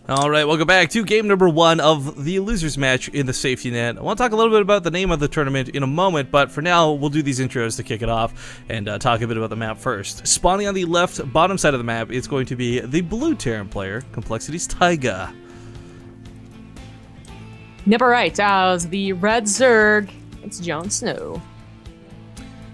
Alright, welcome back to game number 1 of the losers match in the safety net. I want to talk a little bit about the name of the tournament in a moment, but for now, we'll do these intros to kick it off and talk a bit about the map first. Spawning on the left bottom side of the map is going to be the blue Terran player, Complexity's Tyga. Yep, alright, as the red Zerg, it's JonSnow.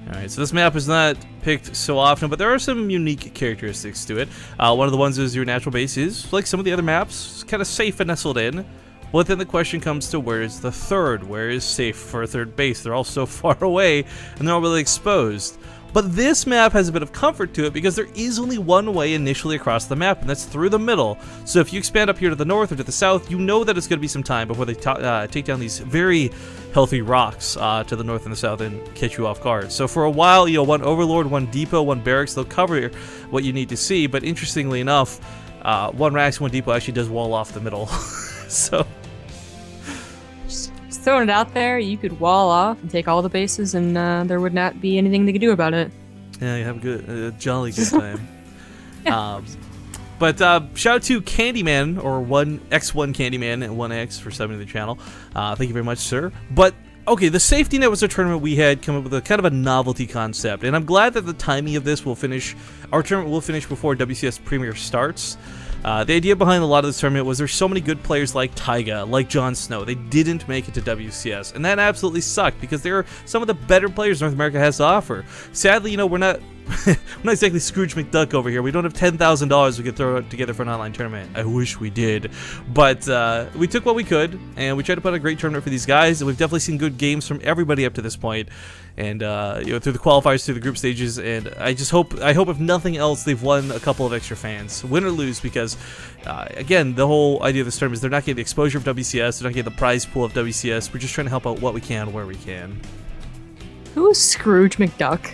Alright, so this map is not picked so often, but there are some unique characteristics to it. One of the ones is your natural base is, like some of the other maps, kind of safe and nestled in. But then the question comes to where is the third? Where is safe for a third base? They're all so far away, and they're all really exposed. But this map has a bit of comfort to it because there is only one way initially across the map, and that's through the middle. So if you expand up here to the north or to the south, you know that it's going to be some time before they take down these very healthy rocks to the north and the south and catch you off guard. So for a while, you know, one Overlord, one Depot, one Barracks, they'll cover what you need to see. But interestingly enough, one Rax, one Depot actually does wall off the middle. So Just throwing it out there, you could wall off and take all the bases, and there would not be anything they could do about it. yeah, you have a jolly good time. But shout out to Candyman, or X1 Candyman and 1X for subbing to the channel. Thank you very much, sir. But okay, the safety net was a tournament we had come up with a kind of a novelty concept, and I'm glad that the timing of this will finish. Our tournament will finish before WCS Premier starts. The idea behind a lot of this tournament was there's so many good players like Tyga, like JonSnow. They didn't make it to WCS, and that absolutely sucked because they're some of the better players North America has to offer. Sadly, you know, we're not exactly Scrooge McDuck over here. We don't have $10,000 we could throw together for an online tournament. I wish we did, but we took what we could, and we tried to put on a great tournament for these guys. And we've definitely seen good games from everybody up to this point, and you know, through the qualifiers, through the group stages. And I hope if nothing else, they've won a couple of extra fans, win or lose, because again, the whole idea of this tournament is they're not getting the exposure of WCS, they're not getting the prize pool of WCS. We're just trying to help out what we can, where we can. Who is Scrooge McDuck?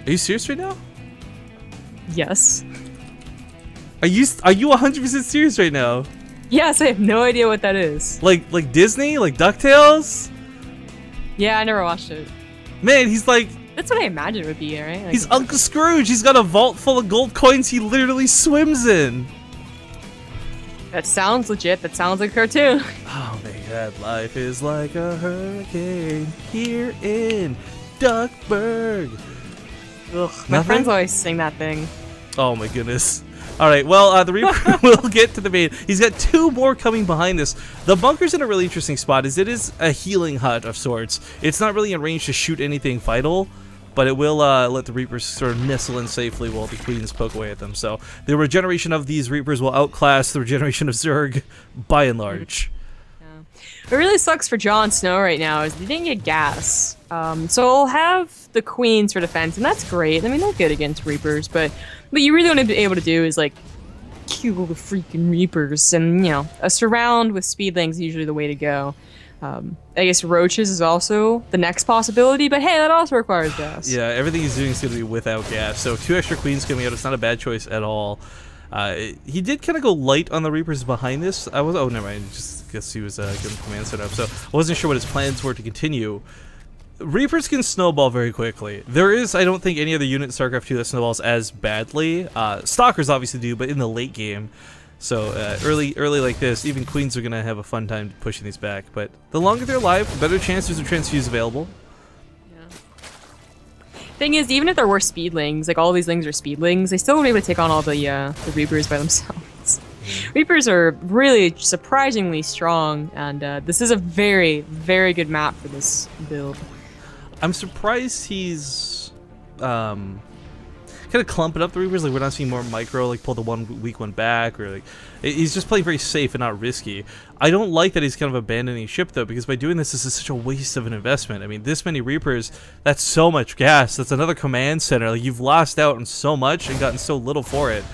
Are you serious right now? Yes. Are you 100% serious right now? Yes, I have no idea what that is. Like Disney? Like DuckTales? Yeah, I never watched it. Man, he's like... That's what I imagined it would be, right? Like, he's Uncle Scrooge. He's got a vault full of gold coins he literally swims in. that sounds legit. That sounds like a cartoon. Oh my god, life is like a hurricane here in Duckburg. Ugh, My friends always sing that thing. Oh my goodness. Alright, well, the Reaper will get to the main. He's got two more coming behind this. The bunker's in a really interesting spot, as it is a healing hut of sorts. It's not really in range to shoot anything vital, but it will let the Reapers sort of nestle in safely while the Queens poke away at them. So the regeneration of these Reapers will outclass the regeneration of Zerg by and large. What really sucks for JonSnow right now is they didn't get gas. So we'll have the Queens for defense, and that's great. I mean, they're good against Reapers, but what you really want to be able to do is, like, kill the freaking Reapers. And, you know, a surround with speedlings is usually the way to go. I guess Roaches is also the next possibility, but hey, that also requires gas. Yeah, everything he's doing is going to be without gas. So 2 extra Queens coming out, it's not a bad choice at all. He did kind of go light on the Reapers behind this. Oh, never mind. Just guess he was getting command set up. So I wasn't sure what his plans were to continue. Reapers can snowball very quickly. There is, I don't think, any other unit in StarCraft 2 that snowballs as badly. Stalkers obviously do, but in the late game. So early like this, even Queens are going to have a fun time pushing these back. But the longer they're alive, the better chances of transfuse available. Thing is, even if there were speedlings, like all these things are speedlings, they still won't be able to take on all the Reapers by themselves. Reapers are really surprisingly strong, and this is a very, very good map for this build. I'm surprised he's kind of clumping up the Reapers. Like, we're not seeing more micro, like pull the one weak one back, or like he's just playing very safe and not risky. I don't like that he's kind of abandoning ship though, because by doing this is such a waste of an investment. I mean, this many Reapers, that's so much gas. That's another command center. Like, you've lost out on so much and gotten so little for it.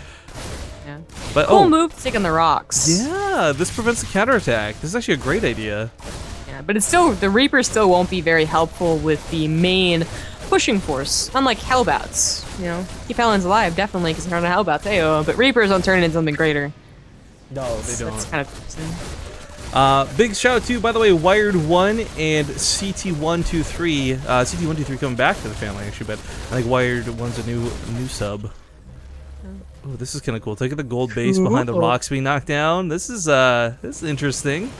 Yeah. But cool move to take on the rocks. Yeah, this prevents a counterattack. This is actually a great idea. Yeah, but it's still, the Reapers still won't be very helpful with the main pushing force, unlike Hellbats. You know, keep Helens alive, definitely, because they're not Hellbats, but Reapers don't turn into something greater. No, they don't. That's kind of big shout out to, by the way, Wired1 and CT123. CT123 coming back to the family, actually, but I think Wired1's a new sub. Oh, this is kind of cool. Taking the gold base behind the rocks being knocked down. This is interesting.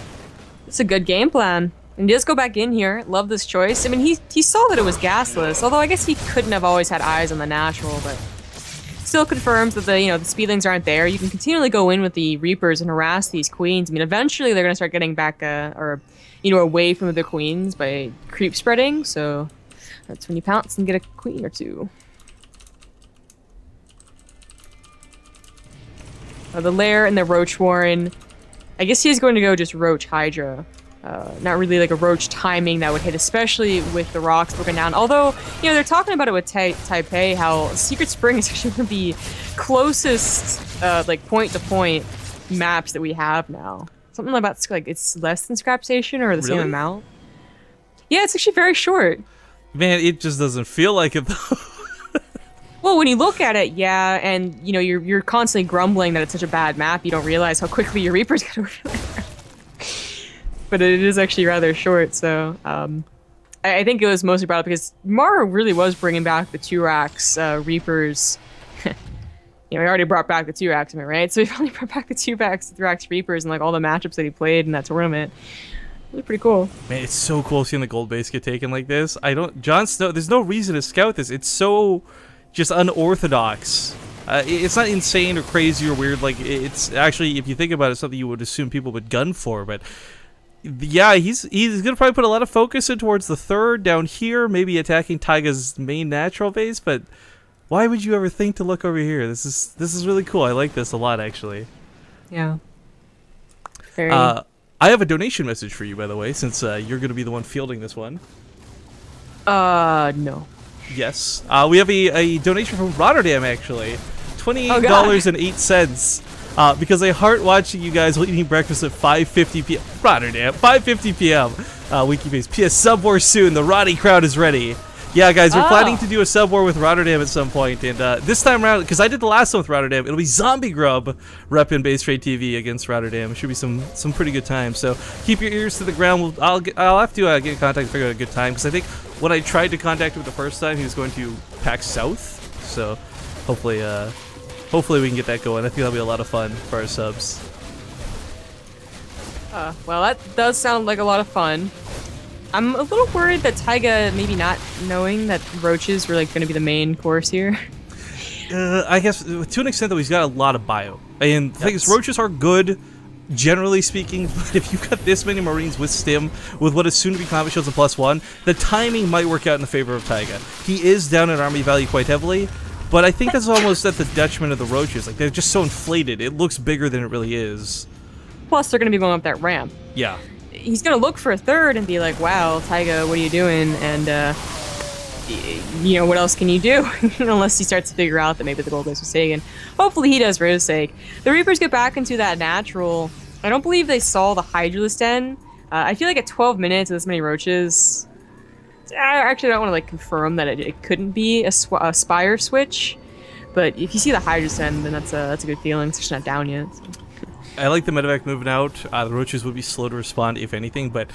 It's a good game plan. And he does go back in here. Love this choice. I mean, he saw that it was gasless, although I guess he couldn't have always had eyes on the natural, but still confirms that the speedlings aren't there. You can continually go in with the Reapers and harass these queens. I mean, eventually they're gonna start getting back away from the queens by creep spreading. So that's when you pounce and get a queen or two. The Lair and the Roach Warren. I guess he's going to go just Roach Hydra. Not really like a Roach timing that would hit, especially with the rocks broken down. Although, they're talking about it with Taipei, how Secret Spring is actually one of the closest, like, point-to-point maps that we have now. Something about, like, it's less than Scrap Station or the same amount. Yeah, it's actually very short. Man, it just doesn't feel like it, though. Well, when you look at it, yeah, and, you're constantly grumbling that it's such a bad map, you don't realize how quickly your Reapers get over there. But it is actually rather short, so I think it was mostly brought up because Mara really was bringing back the 2-racks Reapers. We already brought back the 2-racks, am I right? So we finally brought back the 2-racks Reapers and like all the matchups that he played in that tournament. It was pretty cool. Man, it's so cool seeing the gold base get taken like this. JonSnow, there's no reason to scout this. It's so just unorthodox. It's not insane or crazy or weird. Like, it's actually, if you think about it, something you would assume people would gun for. But yeah, he's gonna probably put a lot of focus in towards the third down here, maybe attacking Tyga's main natural base. But why would you ever think to look over here? This is really cool. I like this a lot, actually. Yeah. Very. I have a donation message for you, by the way, since you're gonna be the one fielding this one. No. Yes. We have a donation from Rotterdam, actually. $28.08. Because I heart watching you guys while eating breakfast at 5:50 p.m. Rotterdam, 5:50 p.m. Wikibase. P.S. Sub War soon. The Roddy crowd is ready. Yeah, guys, we're planning to do a sub war with Rotterdam at some point, and this time around, because I did the last one with Rotterdam, it'll be Zombie Grub repping Base Trade TV against Rotterdam. It should be some pretty good times. So keep your ears to the ground. I'll have to get in contact and figure out a good time, because I think when I tried to contact him the first time, he was going to PAX South. So hopefully we can get that going. I think that'll be a lot of fun for our subs. Well, that does sound like a lot of fun. I'm a little worried that Tyga maybe not knowing that roaches were like going to be the main course here. I guess to an extent though, he's got a lot of bio. And the thing is, roaches are good, generally speaking, but if you've got this many Marines with Stim, with what is soon to be combat shields and +1, the timing might work out in the favor of Tyga. He is down in army value quite heavily, but I think that's almost at the detriment of the roaches. Like, they're just so inflated, it looks bigger than it really is. Plus, they're going to be going up that ramp. Yeah. He's going to look for a third and be like, wow, Tyga, what are you doing? And, what else can you do? Unless he starts to figure out that maybe the gold base was taken. Hopefully he does for his sake. The Reapers get back into that natural. I don't believe they saw the Hydralisk Den. I feel like at 12 minutes with this many roaches, I actually don't want to like confirm that it couldn't be a Spire switch. But if you see the Hydralisk Den, then that's a good feeling. It's just not down yet. So. I like the medevac moving out. The roaches would be slow to respond, if anything, but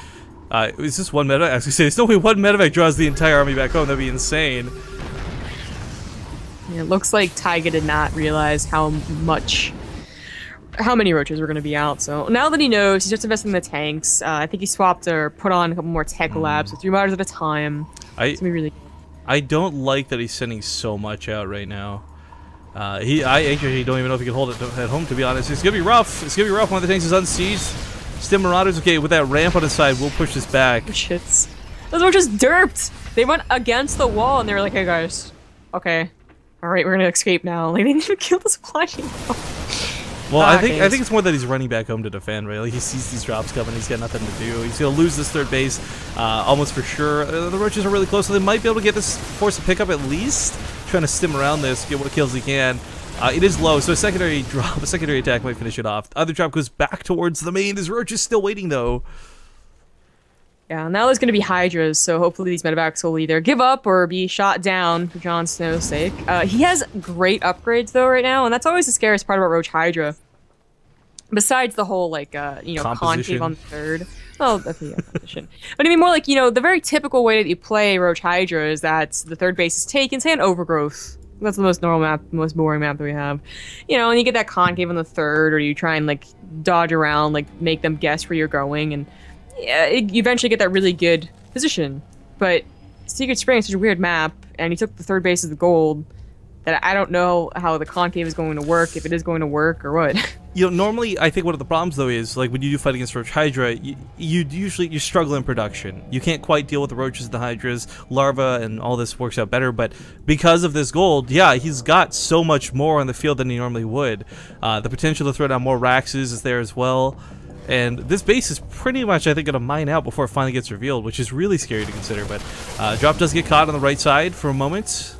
is this one medevac? I was going to say, there's no way one medevac draws the entire army back home. That'd be insane. Yeah, it looks like Tyga did not realize how many roaches were going to be out. So now that he knows, he's just investing in the tanks. I think he swapped or put on a couple more tech labs, so 3 modders at a time. It's gonna be really. I don't like that he's sending so much out right now. I actually don't even know if he can hold it at home, to be honest. It's gonna be rough. It's gonna be rough when the tanks is unsieged. Stim Marauders, okay, with that ramp on his side, we'll push this back. Oh, shits. Those were just derped. They went against the wall and they were like, hey guys, okay. Alright, we're gonna escape now. Like, they didn't even kill the supply chain. Well, I think it's more that he's running back home to defend, right? Like, he sees these drops coming, he's got nothing to do. He's gonna lose this third base, almost for sure. The roaches are really close, so they might be able to get this force to pick up at least. Trying to stim around this, get what kills he can. It is low, so a secondary drop, a secondary attack might finish it off. The other drop goes back towards the main. This roach is still waiting, though. Yeah, now there's gonna be Hydras, so hopefully these medevacs will either give up or be shot down for JonSnow's sake. He has great upgrades, though, right now, and that's always the scariest part about Roach Hydra. Besides the whole, like, concave on the third. Well, that's the composition. But I mean, more like, the very typical way that you play Roach Hydra is that the third base is taken, say an overgrowth That's the most normal map, most boring map that we have. You know, and you get that concave on the third, or you try and like dodge around, like make them guess where you're going, and yeah, you eventually get that really good position. But Secret Spring is such a weird map, and you took the third base as the gold, that I don't know how the concave is going to work, if it is going to work or what. You know, normally I think one of the problems though is like when you do fight against Roach Hydra, you struggle in production. You can't quite deal with the roaches and the hydras, larva, and all this works out better. But because of this gold, yeah, he's got so much more on the field than he normally would. The potential to throw down more Raxes is there as well. And this base is pretty much, I think, going to mine out before it finally gets revealed, which is really scary to consider. But Drop does get caught on the right side for a moment.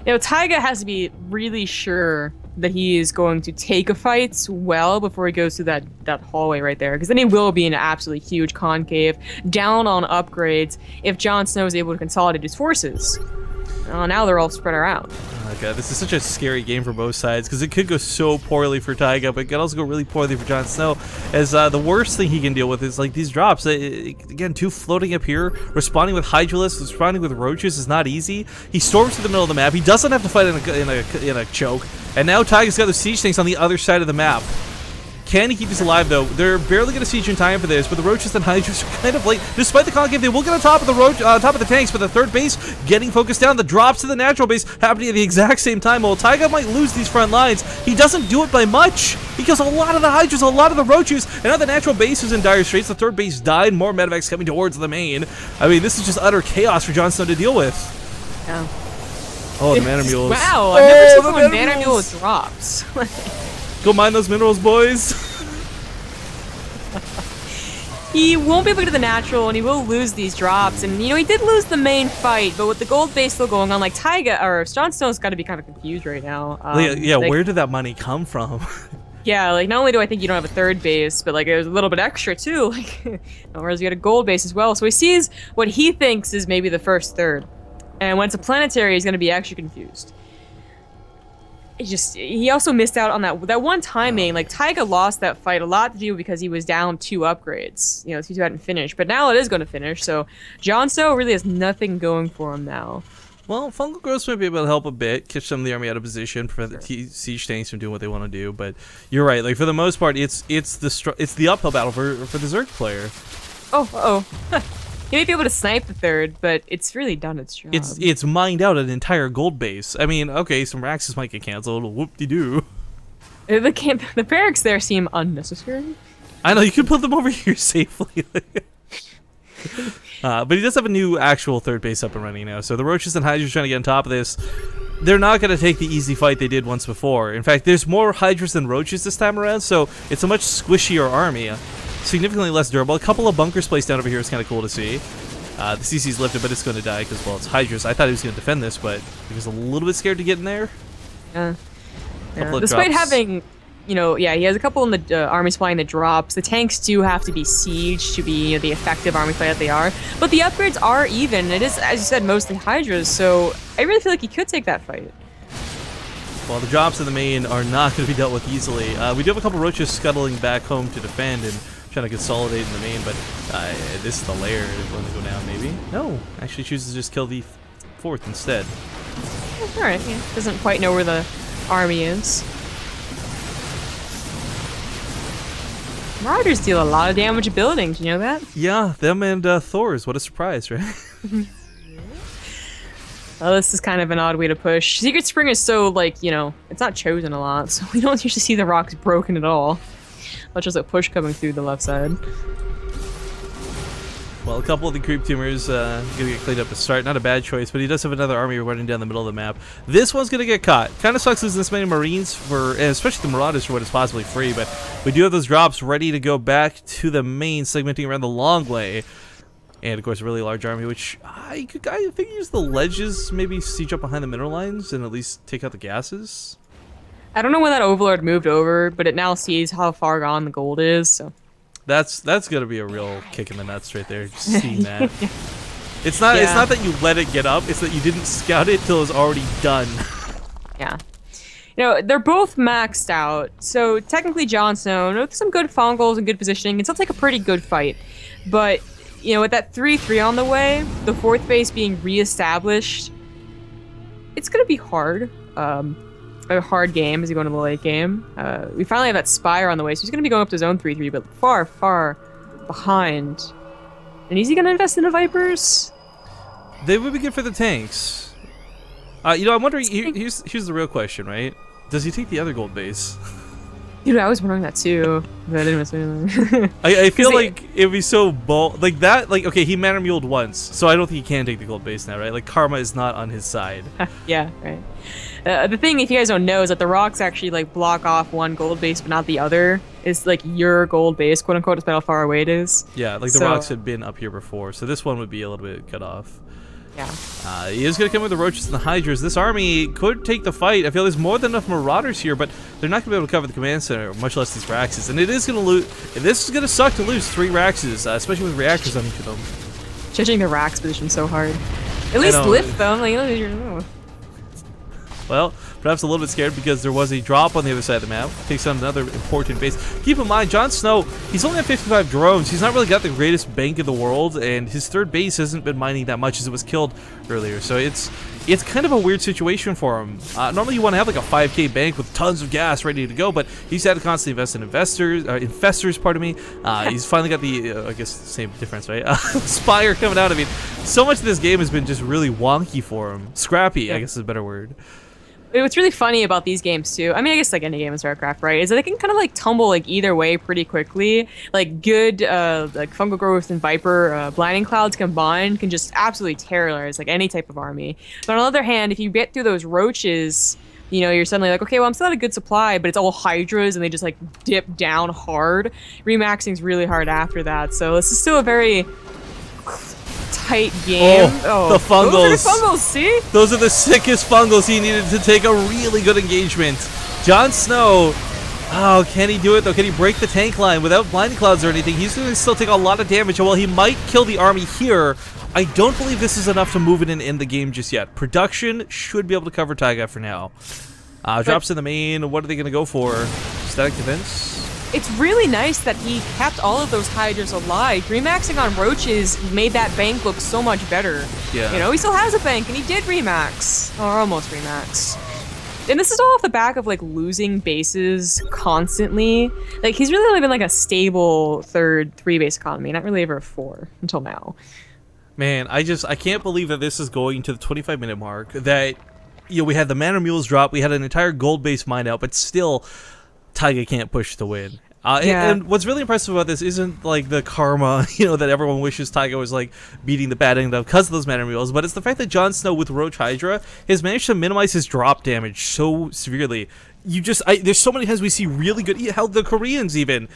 You know, Tyga has to be really sure that he is going to take a fight well before he goes through that hallway right there, because then he will be in an absolutely huge concave, down on upgrades, if JonSnow is able to consolidate his forces. Now they're all spread around. Oh god, this is such a scary game for both sides, because it could go so poorly for Tyga, but it could also go really poorly for JonSnow, as the worst thing he can deal with is like these drops. Again, two floating up here, responding with Hydralisks, responding with Roaches is not easy. He storms to the middle of the map, he doesn't have to fight in a choke, and now Tyga's got the siege tanks on the other side of the map. Can he keep these alive, though? They're barely going to siege in time for this, but the Roaches and Hydras are kind of late. Despite the concave, they will get on top of the top of the tanks, but the third base getting focused down. The drops to the natural base happening at the exact same time. While Tyga might lose these front lines, he doesn't do it by much. He kills a lot of the Hydras, a lot of the Roaches, and now the natural base is in dire straits. The third base died. More medevacs coming towards the main. I mean, this is just utter chaos for JonSnow to deal with. Yeah. Oh, the Mana Mules. Wow, I've never seen someone Mana Mule drops. Go mine those minerals, boys. He won't be able to get to the natural, and he will lose these drops. And, you know, he did lose the main fight, but with the gold base still going on, like, Tyga, or JonSnow's got to be kind of confused right now. Yeah, like, where did that money come from? Yeah, like, not only do I think you don't have a third base, but, like, there's a little bit extra, too. Like, whereas you got a gold base as well. So he sees what he thinks is maybe the first third. And when it's a planetary, he's going to be extra confused. He also missed out on that one timing. Like, Tyga lost that fight a lot to do because he was down 2 upgrades. You know, T2 hadn't finished, but now it is going to finish. So JonSnow really has nothing going for him now. Well, Fungal Growth might be able to help a bit, catch some of the army out of position, prevent the siege tanks from doing what they want to do. But you're right. Like, for the most part, it's the uphill battle for the Zerg player. Oh. He may be able to snipe the third, but it's really done its job. It's mined out an entire gold base. I mean, okay, some Raxes might get canceled. Whoop-de-doo. The barracks there seem unnecessary. I know, you can put them over here safely. But he does have a new actual third base up and running now. So the Roaches and Hydras trying to get on top of this. They're not going to take the easy fight they did once before. In fact, there's more Hydras than Roaches this time around, so it's a much squishier army. Significantly less durable. A couple of bunkers placed down over here is kind of cool to see. The CC's lifted, but it's going to die because, well, it's Hydras. I thought he was going to defend this, but he was a little bit scared to get in there. Yeah. Despite having, you know, yeah, he has a couple in the army supply that drops. The tanks do have to be sieged to be, you know, the effective army fight that they are. But the upgrades are even. It is, as you said, mostly Hydras, so I really feel like he could take that fight. Well, the drops in the main are not going to be dealt with easily. We do have a couple Roaches scuttling back home to defend and trying to consolidate in the main, but this is the lair going to go down, maybe? No, actually chooses to just kill the fourth instead. Alright, yeah. Doesn't quite know where the army is. Marauders deal a lot of damage to buildings, you know that? Yeah, them and Thors, what a surprise, right? Well, this is kind of an odd way to push. Secret Spring is so, like, you know, it's not chosen a lot, so we don't usually see the rocks broken at all. Much as a push coming through the left side. Well, a couple of the creep tumors gonna get cleaned up to start. Not a bad choice, but he does have another army running down the middle of the map. This one's gonna get caught. Kind of sucks losing this many Marines and especially the Marauders for what is possibly free, but we do have those drops ready to go back to the main, segmenting around the long way. And of course, a really large army, which I think use the ledges, maybe siege up behind the mineral lines and at least take out the gases. I don't know when that Overlord moved over, but it now sees how far gone the gold is, so. That's gonna be a real kick in the nuts right there, just seeing that. It's not that you let it get up, it's that you didn't scout it till it was already done. Yeah. You know, they're both maxed out, so technically JonSnow, with some good fungals and good positioning, can still take a pretty good fight. But, you know, with that 3-3 on the way, the fourth base being reestablished, it's gonna be hard. A hard game as you go into the late game. We finally have that Spire on the way, so he's gonna be going up to zone 3-3, but far, far behind. And is he gonna invest in the Vipers? They would be good for the tanks. You know, I'm wondering. Here's the real question, right? Does he take the other gold base? Dude, I was wondering that too. But I didn't miss anything. I feel like it would be so bold. Like that, like, okay, he mana muled once, so I don't think he can take the gold base now, right? Like, karma is not on his side. Yeah, right. The thing, if you guys don't know, is that the rocks actually, like, block off one gold base, but not the other. It's, like, your gold base, quote-unquote, despite how far away it is. Yeah, like, the rocks had been up here before, so this one would be a little bit cut off. Yeah. He is going to come with the Roaches and the Hydras. This army could take the fight. I feel there's more than enough Marauders here, but they're not going to be able to cover the command center, much less these Raxes. And it is going to lose. This is going to suck to lose 3 Raxes, especially with reactors on each of them. Judging the Rax position so hard. At least lift them. Like, well, perhaps a little bit scared because there was a drop on the other side of the map. Takes on another important base. Keep in mind, JonSnow, he's only at 55 drones. He's not really got the greatest bank in the world, and his third base hasn't been mining that much as it was killed earlier. So it's kind of a weird situation for him. Normally you want to have like a 5k bank with tons of gas ready to go, but he's had to constantly invest in infestors, pardon me. He's finally got the, I guess, same difference, right? Spire coming out. I mean, so much of this game has been just really wonky for him. Scrappy, I guess is a better word. What's really funny about these games too, I mean, I guess like any game in StarCraft, right, is that they can kind of like tumble like either way pretty quickly. Like good like Fungal Growth and Viper Blinding Clouds combined can just absolutely terrorize like any type of army. But on the other hand, if you get through those Roaches, you know, you're suddenly like, okay, well, I'm still at a good supply, but it's all Hydras and they just like dip down hard. Remaxing's really hard after that, so this is still a very tight game. Oh, the Fungals. Those are the Fungals, see? Those are the sickest Fungals. He needed to take a really good engagement. JonSnow, oh, can he do it though? Can he break the tank line without Blinding Clouds or anything? He's going to still take a lot of damage. Well, he might kill the army here. I don't believe this is enough to move it in the game just yet. Production should be able to cover Tyga for now. Drops in the main. What are they going to go for? Static Defense? It's really nice that he kept all of those Hydras alive. Remaxing on Roaches made that bank look so much better. Yeah. You know, he still has a bank, and he did remax. Or almost remax. And this is all off the back of, like, losing bases constantly. Like, he's really only been, like, a stable third 3-base economy, not really ever a 4 until now. Man, I can't believe that this is going to the 25-minute mark. That, you know, we had the Mana Mules drop, we had an entire gold base mine out, but still, Tyga can't push the win. And what's really impressive about this isn't like the karma, you know, that everyone wishes Tyga was like beating the bad end of because of those Mana Mules, but it's the fact that JonSnow with Roach Hydra has managed to minimize his drop damage so severely. There's so many times we see really good, how the Koreans even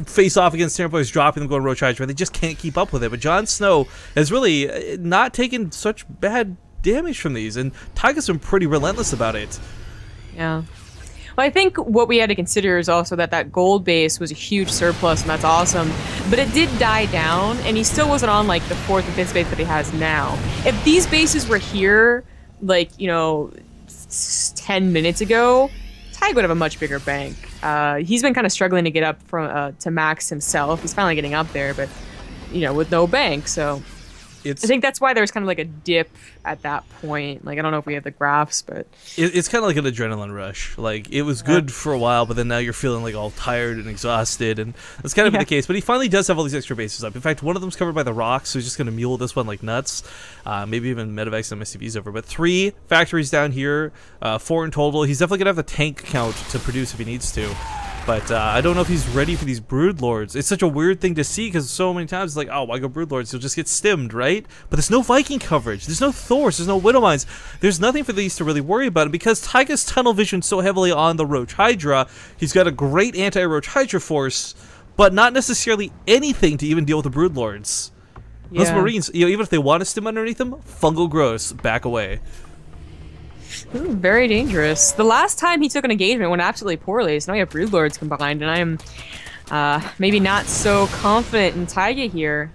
face off against Terraformers, dropping them, going Roach Hydra. They just can't keep up with it. But JonSnow has really not taken such bad damage from these, and Tyga's been pretty relentless about it. Yeah. Well, I think what we had to consider is also that gold base was a huge surplus, and that's awesome. But it did die down, and he still wasn't on, like, the 4th and 5th base that he has now. If these bases were here, like, you know, 10 minutes ago, Tyga would have a much bigger bank. He's been kind of struggling to get up from to max himself. He's finally getting up there, but, you know, with no bank, so... I think that's why there's kind of like a dip at that point. Like, I don't know if we have the graphs, but... It's kind of like an adrenaline rush. Like, it was good for a while, but then now you're feeling like all tired and exhausted, and that's kind of been the case. But he finally does have all these extra bases up. In fact, one of them's covered by the rocks, so he's just going to mule this one like nuts. Maybe even Medivacs and SCVs over. But 3 factories down here, 4 in total. He's definitely going to have the tank count to produce if he needs to. But I don't know if he's ready for these Broodlords. It's such a weird thing to see because so many times it's like, oh, why go Broodlords? You'll just get stimmed, right? But there's no Viking coverage. There's no Thors. There's no Widowmines. There's nothing for these to really worry about. And because Tyga's tunnel vision so heavily on the Roach Hydra, he's got a great anti-Roach Hydra force, but not necessarily anything to even deal with the Broodlords. Yeah. Those Marines, you know, even if they want to stim underneath them, Fungal Gross, back away. Ooh, very dangerous. The last time he took an engagement went absolutely poorly, so now we have Broodlords combined, and I am maybe not so confident in Tyga here.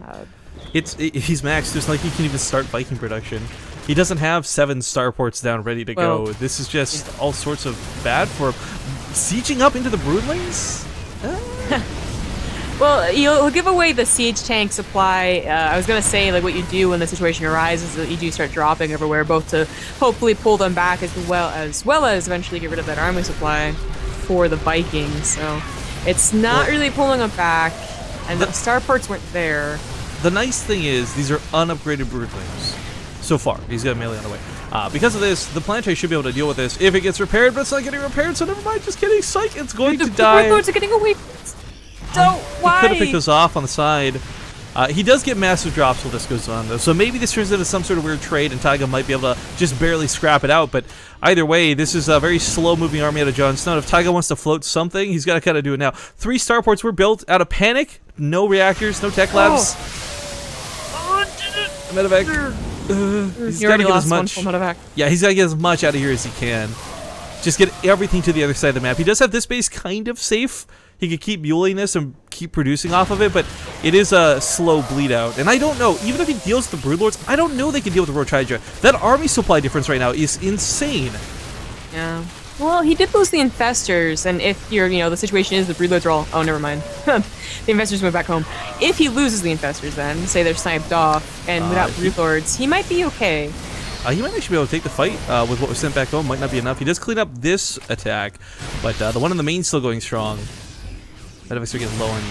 He's maxed. There's like he can even start Viking production. He doesn't have 7 starports down ready to go. This is just all sorts of bad for him. Sieging up into the Broodlings? Well, he'll give away the siege tank supply. I was gonna say, like, what you do when the situation arises is that you do start dropping everywhere, both to hopefully pull them back as well as eventually get rid of that army supply for the Vikings. So it's not really pulling them back, and the starports weren't there. The nice thing is these are unupgraded broodlings. So far, he's got melee on the way. Because of this, the planetary should be able to deal with this if it gets repaired, but it's not getting repaired, so never mind. Just kidding. Psych, it's going to die. The broodlords are getting away. Don't. Why? He could have picked those off on the side. He does get massive drops while this goes on, though, so maybe this turns into some sort of weird trade, and Tyga might be able to just barely scrap it out, but either way, this is a very slow-moving army out of JonSnow. If Tyga wants to float something, he's got to kind of do it now. 3 starports were built out of panic. No reactors, no tech labs. Medevac. He's got to get as much. Yeah, he's got to get as much out of here as he can. Just get everything to the other side of the map. He does have this base kind of safe. He could keep muling this and keep producing off of it, but it is a slow bleed out. And I don't know, even if he deals with the Broodlords, I don't know they can deal with the Roach Hydra. That army supply difference right now is insane. Yeah. Well, he did lose the Infestors, and if you're, the situation is the Broodlords are all... Oh, never mind. The Infestors went back home. If he loses the Infestors then, say they're sniped off, and without Broodlords, he might be okay. He might actually be able to take the fight with what was sent back home. Might not be enough. He does clean up this attack, but the one in the main still going strong. Medevac's are getting low on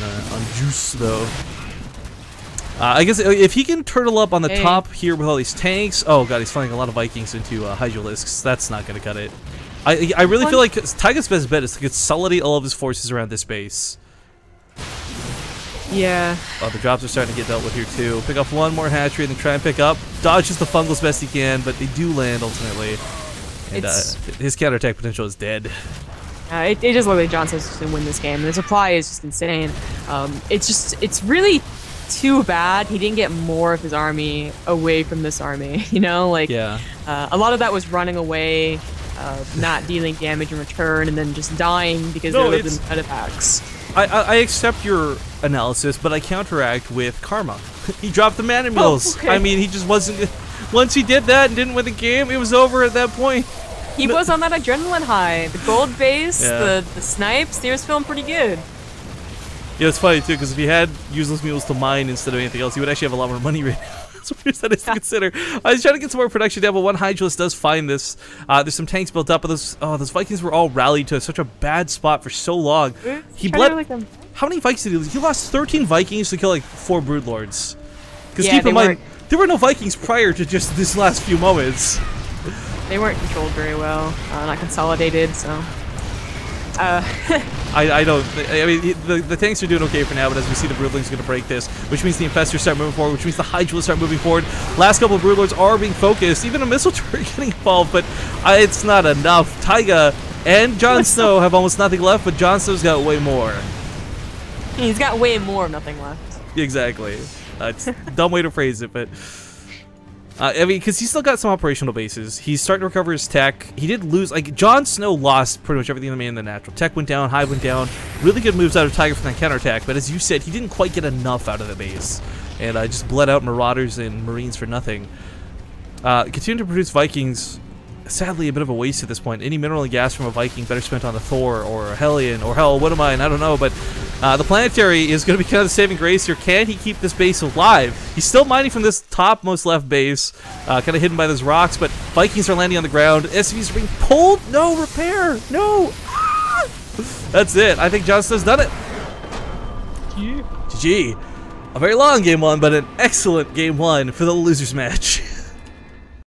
juice, though. I guess if he can turtle up on the top here with all these tanks... Oh, God, he's flying a lot of Vikings into Hydralisks. That's not going to cut it. I really feel like Tyga's best bet is to consolidate all of his forces around this base. Yeah. Oh, the drops are starting to get dealt with here, too. Pick up one more hatchery and then try and pick up. Dodges the fungals best he can, but they do land ultimately. And his counterattack potential is dead. It just looks like JonSnow's just gonna win this game. The supply is just insane. It's really too bad he didn't get more of his army away from this army. A lot of that was running away, not dealing damage in return, and then just dying because there lived in medepacks. I accept your analysis, but I counteract with karma. He dropped the mana mills. Okay. I mean, he just wasn't. Once he did that and didn't win the game, it was over at that point. He was on that adrenaline high. The gold base, the snipes, they was feeling pretty good. Yeah, it's funny too, because if he had useless mules to mine instead of anything else, he would actually have a lot more money right now. That's what that is to consider. I was trying to get some more production down, but one Hydralist does find this. There's some tanks built up, but those Vikings were all rallied to such a bad spot for so long. He bled. How many Vikings did he lose? He lost 13 Vikings to kill like 4 Broodlords. Because keep in mind, there were no Vikings prior to just this last few moments. They weren't controlled very well, not consolidated, so... I mean, the tanks are doing okay for now, but as we see, the Broodlings are going to break this, which means the Infestors start moving forward, which means the Hydralists start moving forward. Last couple of Broodlords are being focused, even a missile turret getting involved, but it's not enough. Tyga and JonSnow have almost nothing left, but JonSnow's got way more. He's got way more of nothing left. Exactly. It's a dumb way to phrase it, but... I mean, because he's still got some operational bases. He's starting to recover his tech. He did lose, like, JonSnow lost pretty much everything in the main and the natural. Tech went down, Hive went down. Really good moves out of Tyga from that counterattack, but as you said, he didn't quite get enough out of the base. And just bled out Marauders and Marines for nothing. Continue to produce Vikings. Sadly, a bit of a waste at this point. Any mineral and gas from a Viking better spent on a Thor or a Hellion or hell, what am I? I don't know, but the planetary is going to be kind of the saving grace here. Can he keep this base alive? He's still mining from this topmost left base, kind of hidden by those rocks, but Vikings are landing on the ground. SCVs are being pulled. No, repair. No. Ah! That's it. I think JonSnow's done it. GG. A very long game one, but an excellent game one for the losers match.